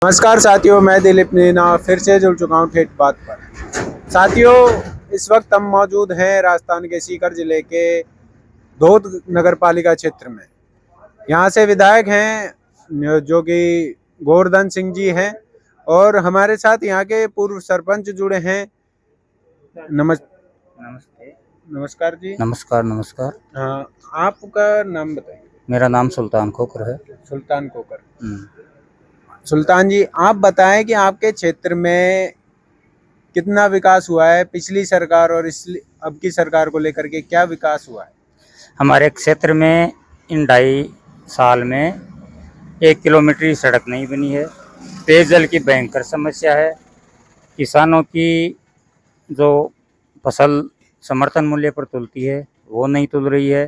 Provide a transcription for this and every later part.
नमस्कार साथियों, मैं दिलीप मीना फिर से जुड़ चुका हूँ ठेठ बात पर। साथियों, इस वक्त हम मौजूद हैं राजस्थान के सीकर जिले के धोद नगर पालिका क्षेत्र में। यहाँ से विधायक हैं जो कि गोवर्धन सिंह जी हैं और हमारे साथ यहाँ के पूर्व सरपंच जुड़े हैं। नमस्ते। नमस्कार जी। नमस्कार नमस्कार। हाँ, आपका नाम बताइए। मेरा नाम सुल्तान खोकर है। सुल्तान कोकर। सुल्तान जी, आप बताएं कि आपके क्षेत्र में कितना विकास हुआ है पिछली सरकार और इस अब की सरकार को लेकर के, क्या विकास हुआ है? हमारे क्षेत्र में इन 2.5 साल में 1 किलोमीटर की सड़क नहीं बनी है। पेयजल की भयंकर समस्या है। किसानों की जो फसल समर्थन मूल्य पर तुलती है वो नहीं तुल रही है।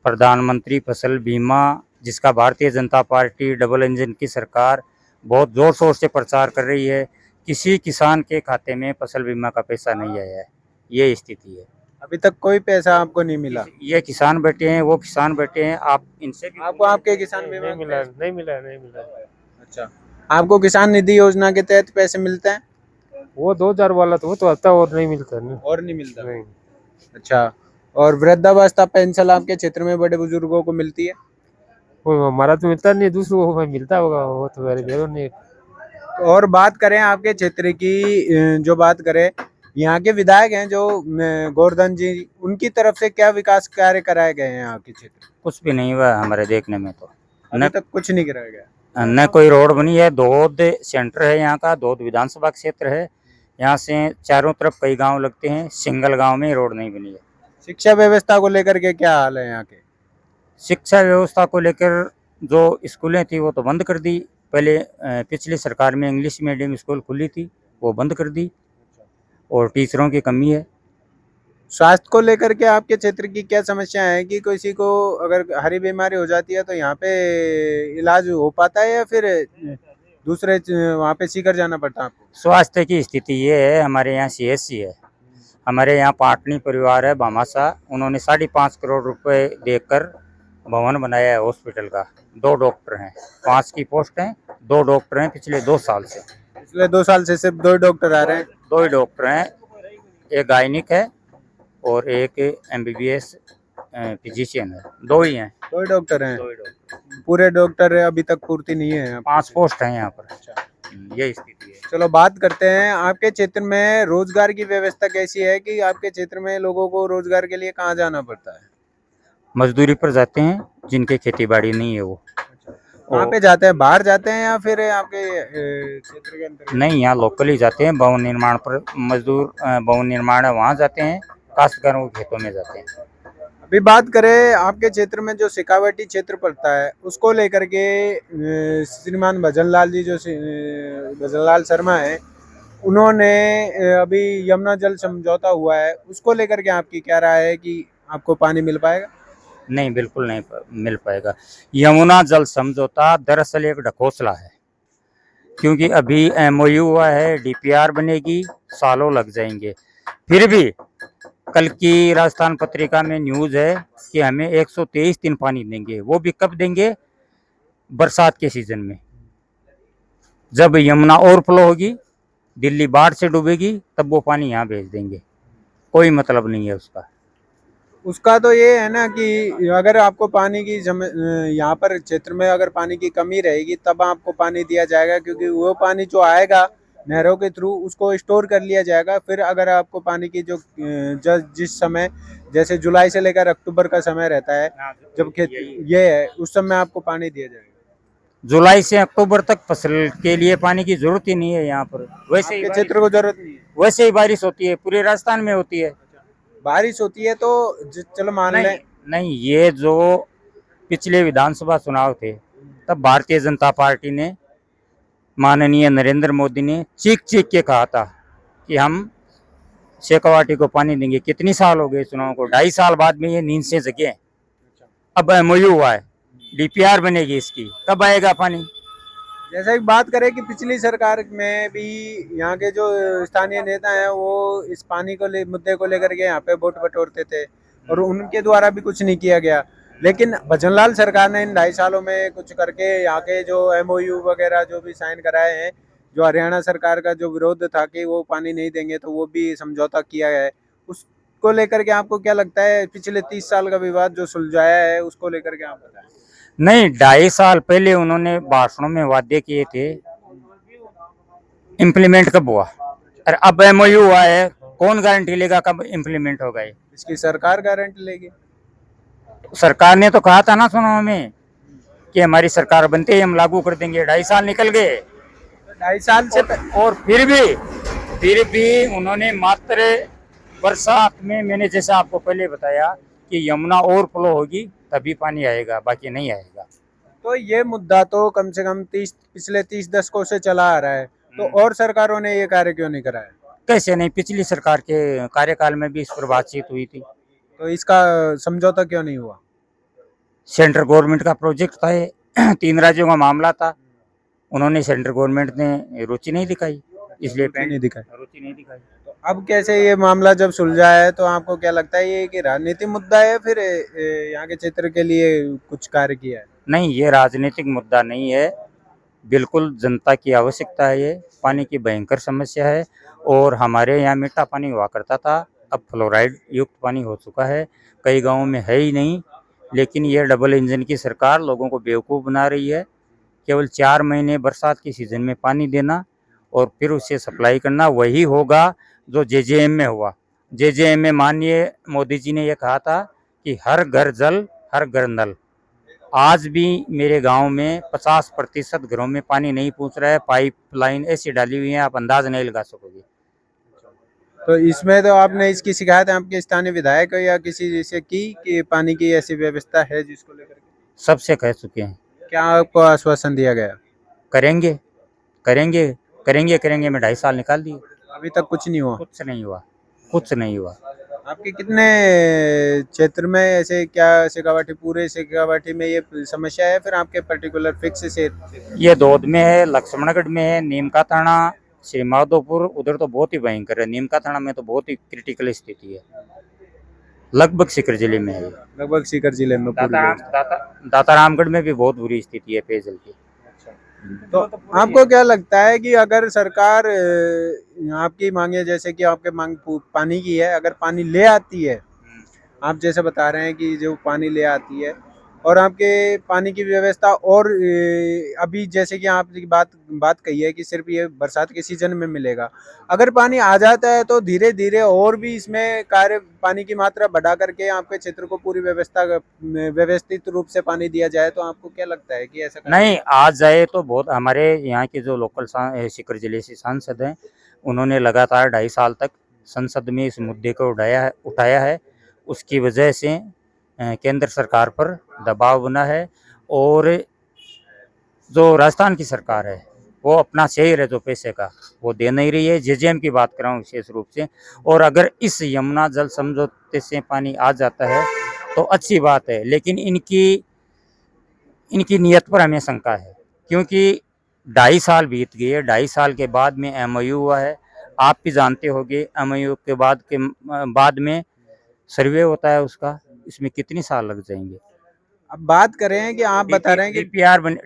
प्रधानमंत्री फसल बीमा, जिसका Bharatiya Janata party double engine की सरकार बहुत ज़ोर शोर से प्रचार कर रही है, किसी किसान के खाते में फसल बीमा का पैसा नहीं आया है। ये स्थिति है। अभी तक कोई पैसा आपको नहीं मिला? ये किसान बैठे हैं, वो किसान बैठे हैं, आप इनसे भी आपको आपके किसान बीमा नहीं मिला। अच्छा, आपको किसान निधि योजना के तहत पैसे मिलते हैं? वो 2000 वाला तो वो तो आता और नहीं मिलता नहीं। और नहीं मिलता? नहीं, अच्छा, और वृद्धावस्था पेंशन आपके क्षेत्र में बड़े बुजुर्गों को मिलती है? वो हमारा तो मिलता नहीं, दूसरों को मिलता होगा, वो तो मेरे बेरों नहीं। और बात करें आपके क्षेत्र की, जो बात करें यहाँ के विधायक हैं जो गोवर्धन जी, उनकी तरफ से क्या विकास कार्य कराए गए हैं यहाँ के क्षेत्र? कुछ भी नहीं हुआ हमारे देखने में तो। अभी तक कुछ नहीं कराया गया। न कोई रोड बनी है। धोद सेंटर है यहाँ का, धोद विधानसभा क्षेत्र है। यहाँ से चारों तरफ कई गांव लगते हैं, सिंगल गांव में रोड नहीं बनी है। शिक्षा व्यवस्था को लेकर के क्या हाल है यहाँ के? शिक्षा व्यवस्था को लेकर जो स्कूलें थी वो तो बंद कर दी। पहले पिछली सरकार में इंग्लिश मीडियम स्कूल खुली थी, वो बंद कर दी, और टीचरों की कमी है। स्वास्थ्य को लेकर के आपके क्षेत्र की क्या समस्या है कि किसी को अगर हरी बीमारी हो जाती है तो यहाँ पे इलाज हो पाता है या फिर दूसरे वहाँ पे सीकर जाना पड़ता है आपको? स्वास्थ्य की स्थिति ये है, हमारे यहाँ CSC है। हमारे यहाँ पाटनी परिवार है भामाशाह, उन्होंने 5.5 करोड़ रुपए देकर भवन बनाया है हॉस्पिटल का। 2 डॉक्टर हैं, 5 की पोस्ट हैं, 2 डॉक्टर हैं पिछले 2 साल से। पिछले 2 साल से सिर्फ 2 डॉक्टर आ रहे हैं? 2 ही डॉक्टर हैं, एक गायनिक है और एक MBBS फिजिशियन है। 2 ही हैं। 2 ही डॉक्टर हैं? 2 ही डॉक्टर। पूरे डॉक्टर अभी तक पूर्ति नहीं है? 5 पोस्ट हैं यहाँ पर। अच्छा, ये स्थिति है। चलो बात करते हैं आपके क्षेत्र में रोजगार की व्यवस्था कैसी है कि आपके क्षेत्र में लोगों को रोजगार के लिए कहाँ जाना पड़ता है? मजदूरी पर जाते हैं, जिनके खेती बाड़ी नहीं है वो। वहाँ पे जाते हैं, बाहर जाते हैं या फिर आपके क्षेत्र के अंदर? नहीं, यहाँ लोकल ही जाते हैं। भवन निर्माण पर मजदूर, भवन निर्माण है वहाँ जाते हैं, काश्तकारों के खेतों में जाते हैं। अभी बात करें आपके क्षेत्र में जो शेखावाटी क्षेत्र पड़ता है उसको लेकर के, श्रीमान भजनलाल जी जो भजनलाल शर्मा है, उन्होंने अभी यमुना जल समझौता हुआ है, उसको लेकर के आपकी क्या राय है कि आपको पानी मिल पाएगा? नहीं, बिल्कुल नहीं मिल पाएगा। यमुना जल समझौता दरअसल एक ढकोसला है, क्योंकि अभी MOU हुआ है, DPR बनेगी, सालों लग जाएंगे। फिर भी कल की राजस्थान पत्रिका में न्यूज़ है कि हमें 123 दिन पानी देंगे। वो भी कब देंगे? बरसात के सीजन में, जब यमुना ओवरफ्लो होगी, दिल्ली बाढ़ से डूबेगी, तब वो पानी यहाँ भेज देंगे। कोई मतलब नहीं है उसका। उसका तो ये है ना कि अगर आपको पानी की यहाँ पर क्षेत्र में अगर पानी की कमी रहेगी तब आपको पानी दिया जाएगा, क्योंकि वो पानी जो आएगा नहरों के थ्रू उसको स्टोर कर लिया जाएगा। फिर अगर आपको पानी की जो जिस समय, जैसे जुलाई से लेकर अक्टूबर का समय रहता है जब ये है, उस समय आपको पानी दिया जाएगा। जुलाई से अक्टूबर तक फसल के लिए पानी की जरूरत ही नहीं है यहाँ पर। वैसे ही क्षेत्र को जरूरत नहीं है? वैसे ही बारिश होती है, पूरे राजस्थान में होती है। बारिश होती है तो चलो मान लें। नहीं, ये जो पिछले विधानसभा चुनाव थे तब भारतीय जनता पार्टी ने, माननीय नरेंद्र मोदी ने चीख चीख के कहा था कि हम शेखावाटी को पानी देंगे। कितनी साल हो गए चुनाव को? 2.5 साल बाद में ये नींद से जगे हैं। अब MOU हुआ है, DPR बनेगी, इसकी कब आएगा पानी? जैसा कि बात करें कि पिछली सरकार में भी यहाँ के जो स्थानीय नेता हैं वो इस पानी को मुद्दे को लेकर के यहाँ पे वोट बटोरते थे और उनके द्वारा भी कुछ नहीं किया गया। लेकिन भजनलाल सरकार ने इन 2.5 सालों में कुछ करके यहाँ के जो MOU वगैरह जो भी साइन कराए हैं, जो हरियाणा सरकार का जो विरोध था कि वो पानी नहीं देंगे, तो वो भी समझौता किया है। उसको लेकर के आपको क्या लगता है, पिछले 30 साल का विवाद जो सुलझाया है उसको लेकर के आप बताएं। नहीं, 2.5 साल पहले उन्होंने भाषणों में वादे किए थे, इम्प्लीमेंट कब हुआ? अरे अब MOU हुआ है, कौन गारंटी लेगा कब इम्प्लीमेंट होगा? ये इसकी सरकार गारंटी लेगी। सरकार ने तो कहा था ना सुनो हमें कि हमारी सरकार बनते ही हम लागू कर देंगे। 2.5 साल निकल गए 2.5 साल से और फिर भी उन्होंने मात्र बरसात में, मैंने जैसा आपको पहले बताया कि यमुना ओवरफ्लो होगी तभी पानी आएगा, बाकी नहीं आएगा। तो ये मुद्दा तो कम से कम पिछले 30 दशकों से चला आ रहा है, तो और सरकारों ने ये कार्य क्यों नहीं कराया? कैसे नहीं, पिछली सरकार के कार्यकाल में भी इस पर बातचीत हुई थी। तो इसका समझौता क्यों नहीं हुआ? सेंट्रल गवर्नमेंट का प्रोजेक्ट था ये, 3 राज्यों का मामला था, उन्होंने सेंट्रल गवर्नमेंट ने रुचि नहीं दिखाई, इसलिए रुचि नहीं दिखाई। रुचि नहीं दिखाई। तो अब कैसे ये मामला जब सुलझा है, तो आपको क्या लगता है ये कि राजनीतिक मुद्दा है, फिर यहाँ के क्षेत्र के लिए कुछ कार्य किया है? नहीं, ये राजनीतिक मुद्दा नहीं है, बिल्कुल जनता की आवश्यकता है। ये पानी की भयंकर समस्या है और हमारे यहाँ मीठा पानी हुआ करता था, अब फ्लोराइड युक्त पानी हो चुका है, कई गाँवों में है ही नहीं। लेकिन ये डबल इंजन की सरकार लोगों को बेवकूफ़ बना रही है। केवल 4 महीने बरसात के सीजन में पानी देना और फिर उसे सप्लाई करना, वही होगा जो JJM में हुआ। JJM में माननीय मोदी जी ने ये कहा था कि हर घर जल हर घर नल। आज भी मेरे गांव में 50% घरों में पानी नहीं पहुंच रहा है, पाइपलाइन ऐसी डाली हुई है आप अंदाज नहीं लगा सकोगे। तो इसमें तो आपने इसकी शिकायत आपके स्थानीय विधायक या किसी से की कि पानी की ऐसी व्यवस्था है जिसको लेकर के? सबसे कह चुके हैं, क्या आपको आश्वासन दिया गया? करेंगे करेंगे करेंगे करेंगे में 2.5 साल निकाल दिए, अभी तक कुछ नहीं हुआ। कुछ नहीं हुआ, कुछ नहीं हुआ। आपके कितने क्षेत्र में ऐसे, क्या शेखावाटी, पूरे शेखावाटी में ये समस्या है, फिर आपके पर्टिकुलर फिक्स से? ये दौद में है, लक्ष्मणगढ़ में है, नीम का थाना, श्री माधोपुर, उधर तो बहुत ही भयंकर है। नीम का थाना में तो बहुत ही क्रिटिकल स्थिति है, लगभग सीकर जिले में है। लगभग सीकर जिले में पूरी व्यवस्था। दातारामगढ़ में भी बहुत बुरी स्थिति है पेयजल की। तो आपको क्या लगता है कि अगर सरकार आपकी मांगे, जैसे कि आपके मांग पानी की है, अगर पानी ले आती है, आप जैसे बता रहे हैं कि जो पानी ले आती है, और आपके पानी की व्यवस्था, और अभी जैसे कि आपने बात कही है कि सिर्फ ये बरसात के सीजन में मिलेगा, अगर पानी आ जाता है तो धीरे धीरे और भी इसमें कार्य, पानी की मात्रा बढ़ा करके आपके क्षेत्र को पूरी व्यवस्थित रूप से पानी दिया जाए, तो आपको क्या लगता है कि ऐसा नहीं, आ जाए तो बहुत। हमारे यहाँ के जो लोकल सीकर जिले से सांसद हैं, उन्होंने लगातार 2.5 साल तक संसद में इस मुद्दे को उठाया है। उसकी वजह से केंद्र सरकार पर दबाव बना है और जो राजस्थान की सरकार है वो अपना शेयर है जो पैसे का वो दे नहीं रही है। JJM की बात कर रहा हूँ विशेष रूप से। और अगर इस यमुना जल समझौते से पानी आ जाता है तो अच्छी बात है, लेकिन इनकी नीयत पर हमें शंका है, क्योंकि 2.5 साल बीत गए। 2.5 साल के बाद में MOU हुआ है, आप भी जानते होंगे। MOU के बाद में सर्वे होता है उसका, इसमें कितने साल लग जाएंगे। अब बात करें कि आप बता रहे हैं कि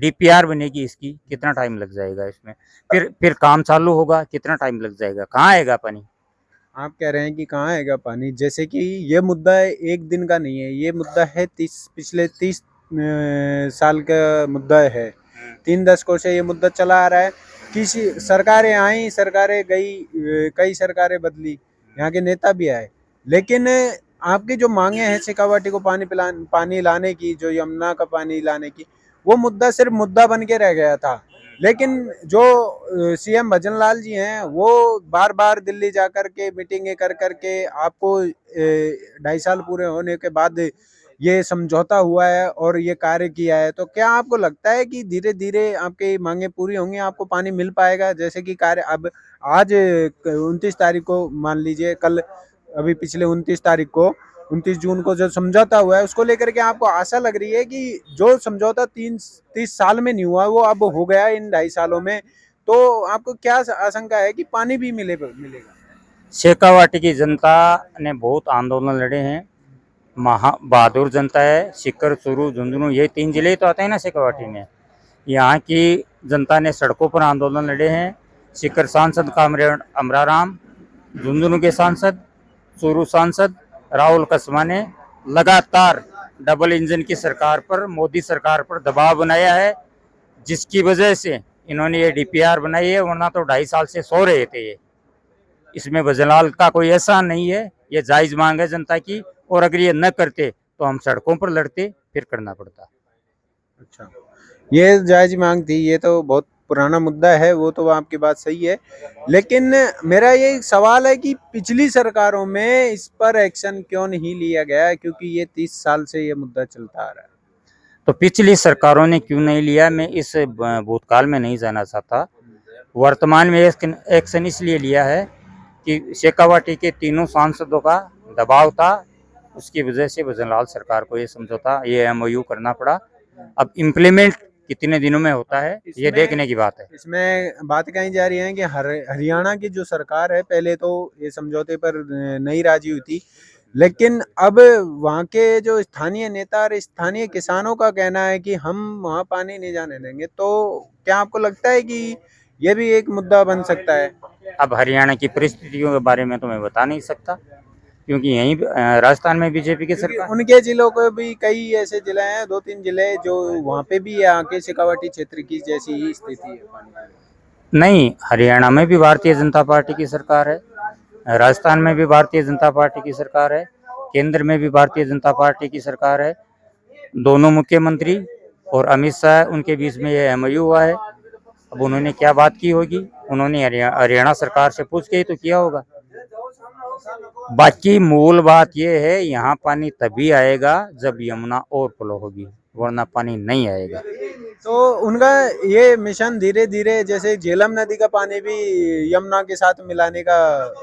DPR बनेगी, इसकी कितना टाइम लग जाएगा इसमें, फिर काम चालू होगा, कितना टाइम लग जाएगा, कहाँ आएगा पानी? आप कह रहे हैं कि कहाँ आएगा पानी, जैसे कि ये मुद्दा एक दिन का नहीं है, ये मुद्दा है पिछले 30 साल का मुद्दा है। 3 दशकों से ये मुद्दा चला आ रहा है। किसी सरकारें आई, सरकारें गई, कई सरकारें बदली, यहाँ के नेता भी आए, लेकिन आपकी जो मांगे हैं शेखावाटी को पानी लाने की, जो यमुना का पानी लाने की, वो मुद्दा सिर्फ मुद्दा बन के रह गया था। लेकिन जो CM भजनलाल जी हैं, वो बार बार दिल्ली जाकर के मीटिंगें कर करके आपको 2.5 साल पूरे होने के बाद ये समझौता हुआ है और ये कार्य किया है, तो क्या आपको लगता है कि धीरे धीरे आपकी मांगे पूरी होंगी, आपको पानी मिल पाएगा? जैसे कि कार्य अब आज 29 तारीख को मान लीजिए, कल अभी पिछले 29 तारीख को, 29 जून को जो समझौता हुआ है, उसको लेकर के आपको आशा लग रही है कि जो समझौता 30 साल में नहीं हुआ वो अब हो गया इन 2.5 सालों में, तो आपको क्या आशंका है कि पानी भी मिलेगा? शेखावाटी की जनता ने बहुत आंदोलन लड़े हैं, बहादुर जनता है। सीकर, चूरू, झुंझुनू ये 3 जिले तो आते हैं ना शेखावाटी में। यहाँ की जनता ने सड़कों पर आंदोलन लड़े हैं। सीकर सांसद कामरेड अमराराम, झुंझुनू के सांसद, चूरू सांसद राहुल कस्मा ने लगातार डबल इंजन की सरकार पर, मोदी सरकार पर दबाव बनाया है, जिसकी वजह से इन्होंने ये डीपीआर बनाई है, वरना तो 2.5 साल से सो रहे थे ये। इसमें भजनलाल का कोई एहसान नहीं है, ये जायज मांग है जनता की, और अगर ये न करते तो हम सड़कों पर लड़ते, फिर करना पड़ता। अच्छा, ये जायज मांग थी, ये तो बहुत पुराना मुद्दा है, वो तो आपकी बात सही है। लेकिन मेरा ये सवाल है कि पिछली सरकारों में इस पर एक्शन क्यों नहीं लिया गया, क्योंकि ये 30 साल से ये मुद्दा चलता आ रहा है। तो पिछली सरकारों ने क्यों नहीं लिया, मैं इस भूतकाल में नहीं जाना चाहता। वर्तमान में एक्शन इसलिए लिया है कि शेखावाटी के तीनों सांसदों का दबाव था, उसकी वजह से भजनलाल सरकार को ये समझौता, ये एमओयू करना पड़ा। अब इम्प्लीमेंट कितने दिनों में होता है ये देखने की बात है। इसमें बात कही जा रही है कि हरियाणा की जो सरकार है, पहले तो ये समझौते पर नहीं राजी हुई थी, लेकिन अब वहाँ के जो स्थानीय नेता और स्थानीय किसानों का कहना है कि हम वहाँ पानी नहीं जाने देंगे। तो क्या आपको लगता है कि ये भी एक मुद्दा बन सकता है? अब हरियाणा की परिस्थितियों के बारे में तो मैं बता नहीं सकता, क्योंकि यहीं राजस्थान में बीजेपी की सरकार। उनके जिलों को भी कई ऐसे जिले हैं, 2-3 जिले जो वहाँ पे भी आके शेखावाटी क्षेत्र की जैसी ही स्थिति है पानी की। नहीं, हरियाणा में भी भारतीय जनता पार्टी की सरकार है, राजस्थान में भी भारतीय जनता पार्टी की सरकार है, केंद्र में भी भारतीय जनता पार्टी की सरकार है। दोनों मुख्यमंत्री और अमित शाह, उनके बीच में ये एमओयू हुआ है। अब उन्होंने क्या बात की होगी, उन्होंने हरियाणा सरकार से पूछ के ही तो किया होगा। बाकी मूल बात ये है, यहाँ पानी तभी आएगा जब यमुना ओवरफ्लो होगी, वरना पानी नहीं आएगा। तो उनका ये मिशन धीरे धीरे, जैसे झेलम नदी का पानी भी यमुना के साथ मिलाने का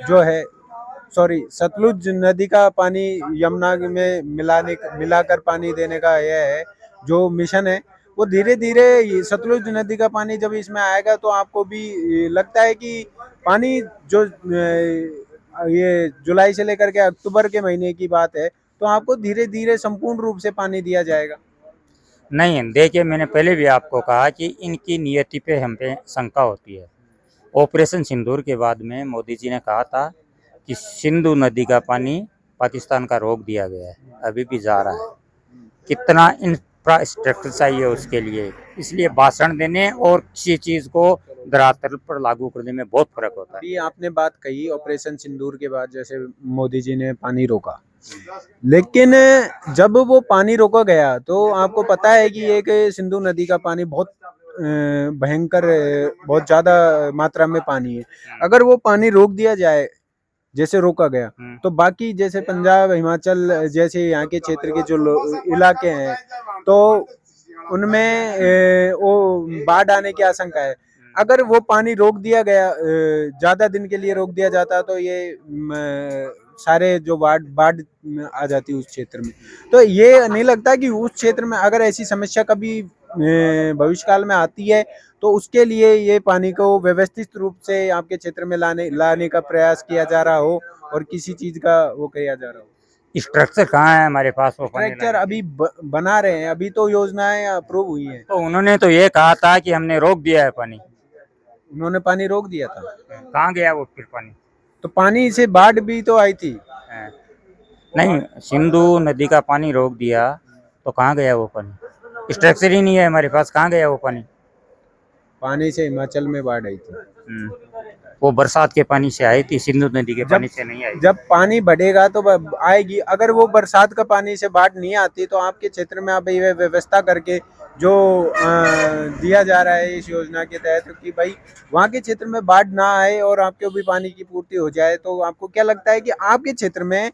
जो है, सॉरी सतलुज नदी का पानी यमुना में मिलाकर पानी देने का यह है जो मिशन है, वो धीरे धीरे सतलुज नदी का पानी जब इसमें आएगा तो आपको भी लगता है कि पानी जो ये जुलाई से लेकर के अक्टूबर के महीने की बात है, तो आपको धीरे धीरे संपूर्ण रूप से पानी दिया जाएगा? नहीं, देखिए मैंने पहले भी आपको कहा कि इनकी नियति पे हम पे शंका होती है। ऑपरेशन सिंदूर के बाद में मोदी जी ने कहा था कि सिंधु नदी का पानी पाकिस्तान का रोक दिया गया है, अभी भी जा रहा है। कितना इंफ्रास्ट्रक्चर चाहिए उसके लिए, इसलिए भाषण देने और किसी चीज को धरातल पर लागू करने में बहुत फर्क होता है। अभी आपने बात कही ऑपरेशन सिंदूर के बाद जैसे मोदी जी ने पानी रोका, लेकिन जब वो पानी रोका गया तो आपको पता है कि एक सिंधु नदी का पानी बहुत भयंकर, बहुत ज्यादा मात्रा में पानी है। अगर वो पानी रोक दिया जाए जैसे रोका गया, तो बाकी जैसे पंजाब, हिमाचल जैसे यहाँ के क्षेत्र के जो इलाके हैं, तो उनमें वो बाढ़ आने की आशंका है। अगर वो पानी रोक दिया गया, ज्यादा दिन के लिए रोक दिया जाता, तो ये सारे जो बाढ़ आ जाती उस क्षेत्र में। तो ये नहीं लगता कि उस क्षेत्र में अगर ऐसी समस्या कभी भविष्य काल में आती है, तो उसके लिए ये पानी को व्यवस्थित रूप से आपके क्षेत्र में लाने का प्रयास किया जा रहा हो और किसी चीज का वो किया जा रहा हो? स्ट्रक्चर कहाँ है हमारे पास? वो स्ट्रक्चर अभी बना रहे हैं, अभी तो योजनाएं अप्रूव हुई हैं। तो उन्होंने तो ये कहा था कि हमने रोक दिया है पानी। उन्होंने पानी रोक दिया था, कहाँ गया वो फिर पानी? तो पानी से बाढ़ भी तो आई थी। नहीं, सिंधु नदी का पानी रोक दिया तो कहाँ गया वो पानी? स्ट्रक्चर ही नहीं है हमारे पास, कहाँ गया वो पानी? पानी से हिमाचल में बाढ़ आई थी। वो बरसात के पानी से आई थी, सिंधु नदी के पानी से नहीं आई। जब पानी बढ़ेगा तो आएगी। अगर वो बरसात का पानी से बाढ़ नहीं आती, तो आपके क्षेत्र में आप ये व्यवस्था करके जो दिया जा रहा है इस योजना के तहत कि भाई वहाँ के क्षेत्र में बाढ़ ना आए और आपको भी पानी की पूर्ति हो जाए, तो आपको क्या लगता है कि आपके क्षेत्र में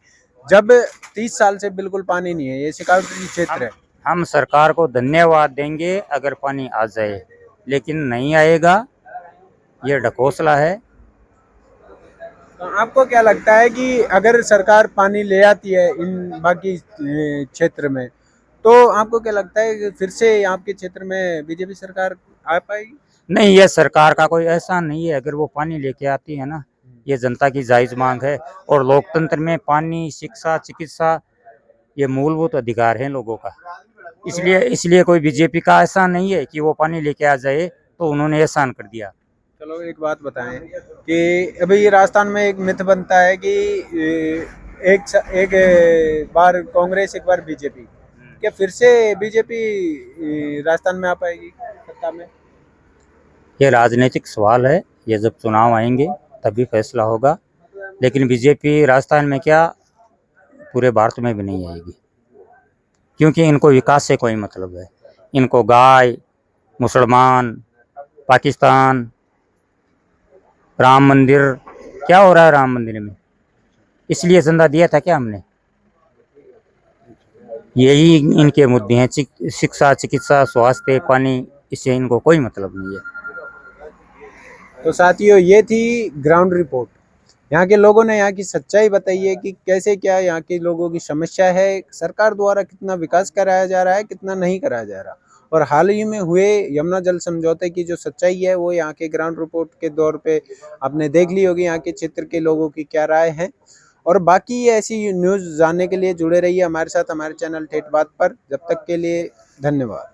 जब 30 साल से बिल्कुल पानी नहीं है, ये शेखावाटी क्षेत्र है, हम सरकार को धन्यवाद देंगे अगर पानी आ जाए, लेकिन नहीं आएगा, ये ढकोसला है। तो आपको क्या लगता है कि अगर सरकार पानी ले आती है इन बाकी क्षेत्र में, तो आपको क्या लगता है कि फिर से आपके क्षेत्र में बीजेपी सरकार आ पाएगी? नहीं, ये सरकार का कोई एहसान नहीं है। अगर वो पानी लेके आती है ना, ये जनता की जायज मांग है। और लोकतंत्र में पानी, शिक्षा, चिकित्सा ये मूलभूत अधिकार है लोगों का। इसलिए कोई बीजेपी का ऐसा नहीं है कि वो पानी लेके आ जाए तो उन्होंने एहसान कर दिया। चलो एक बात बताएं कि अभी राजस्थान में एक मिथ बनता है कि एक बार कांग्रेस एक बार बीजेपी, क्या फिर से बीजेपी राजस्थान में आ पाएगी सत्ता में? ये राजनीतिक सवाल है, ये जब चुनाव आएंगे तभी फैसला होगा। लेकिन बीजेपी राजस्थान में क्या, पूरे भारत में भी नहीं आएगी, क्योंकि इनको विकास से कोई मतलब है। इनको गाय, मुसलमान, पाकिस्तान, राम मंदिर, क्या हो रहा है राम मंदिर में, इसलिए चंदा दिया था क्या हमने? यही इनके मुद्दे हैं, शिक्षा, चिकित्सा, स्वास्थ्य, पानी, इससे इनको कोई मतलब नहीं है। तो साथियों, ये थी ग्राउंड रिपोर्ट। यहाँ के लोगों ने यहाँ की सच्चाई बताई है कि कैसे क्या यहाँ के लोगों की समस्या है, सरकार द्वारा कितना विकास कराया जा रहा है, कितना नहीं कराया जा रहा। और हाल ही में हुए यमुना जल समझौते की जो सच्चाई है वो यहाँ के ग्राउंड रिपोर्ट के दौर पे आपने देख ली होगी, यहाँ के क्षेत्र के लोगों की क्या राय है। और बाकी ऐसी न्यूज़ जानने के लिए जुड़े रहिए हमारे साथ, हमारे चैनल ठेठ बात पर। जब तक के लिए धन्यवाद।